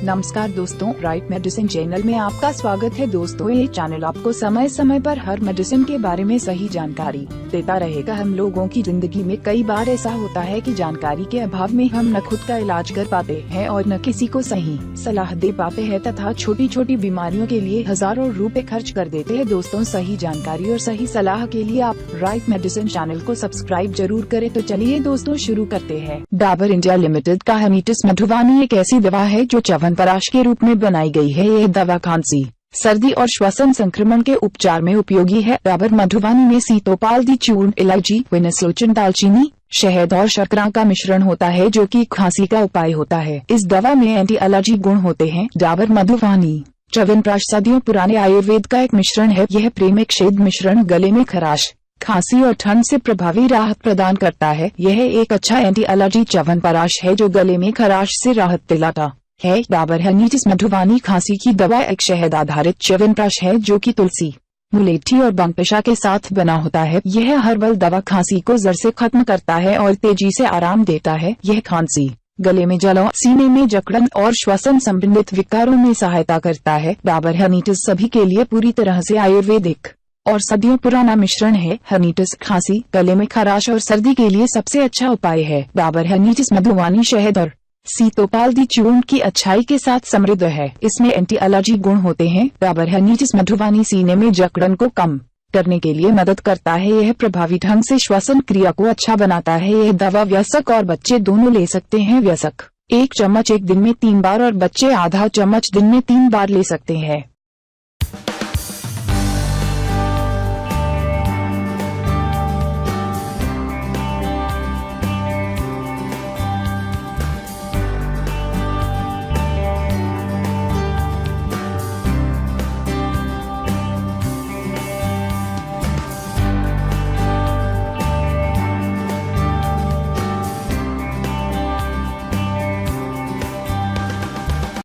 नमस्कार दोस्तों, right medicine channel में आपका स्वागत है। दोस्तों, ये चैनल आपको समय समय पर हर मेडिसिन के बारे में सही जानकारी देता रहेगा। हम लोगों की जिंदगी में कई बार ऐसा होता है कि जानकारी के अभाव में हम न खुद का इलाज कर पाते हैं और न किसी को सही सलाह दे पाते हैं तथा छोटी छोटी बीमारियों के लिए हजारों रुपए खर्च कर देते हैं। दोस्तों, सही जानकारी और सही सलाह के लिए आप राइट मेडिसिन चैनल को सब्सक्राइब जरूर करें। तो चलिए दोस्तों, शुरू करते हैं। डाबर इंडिया लिमिटेड का हनीटस मधुवानी एक ऐसी दवा है जो च्यवनप्राश के रूप में बनाई गई है। यह दवा खांसी, सर्दी और श्वसन संक्रमण के उपचार में उपयोगी है। डाबर मधुवानी में सीतोपाल्दी चूर्ण, इलायची, विनसलोचन, दालचीनी, शहद और शर्करा का मिश्रण होता है जो कि खांसी का उपाय होता है। इस दवा में एंटी एलर्जी गुण होते हैं। डाबर मधुवानी च्यवनप्राश सदियों पुराने आयुर्वेद का एक मिश्रण है। यह प्रेमिक शेद मिश्रण गले में खराश, खांसी और ठंड से प्रभावी राहत प्रदान करता है। यह एक अच्छा एंटी एलर्जी च्यवनप्राश है जो गले में खराश से राहत दिलाता है। डाबर हनीटस मधुवानी खांसी की दवा एक शहद आधारित च्यवनप्राश है जो कि तुलसी, मुलेठी और बंगपशा के साथ बना होता है। यह हर्बल दवा खांसी को जड़ से खत्म करता है और तेजी से आराम देता है। यह खांसी, गले में जलन, सीने में जकड़न और श्वसन संबंधित विकारों में सहायता करता है। डाबर हनीटस सभी के लिए पूरी तरह से आयुर्वेदिक और सदियों पुराना मिश्रण है। हनीटस खांसी, गले में खराश और सर्दी के लिए सबसे अच्छा उपाय है। डाबर हनीटस मधुवानी शहद और सीतोपाल्दी चूर्ण की अच्छाई के साथ समृद्ध है। इसमें एंटी एलर्जी गुण होते हैं। डाबर हनीटस मधुवानी सीने में जकड़न को कम करने के लिए मदद करता है। यह प्रभावी ढंग से श्वसन क्रिया को अच्छा बनाता है। यह दवा वयस्क और बच्चे दोनों ले सकते हैं। वयस्क 1 चम्मच 1 दिन में 3 बार और बच्चे आधा चम्मच दिन में 3 बार ले सकते हैं।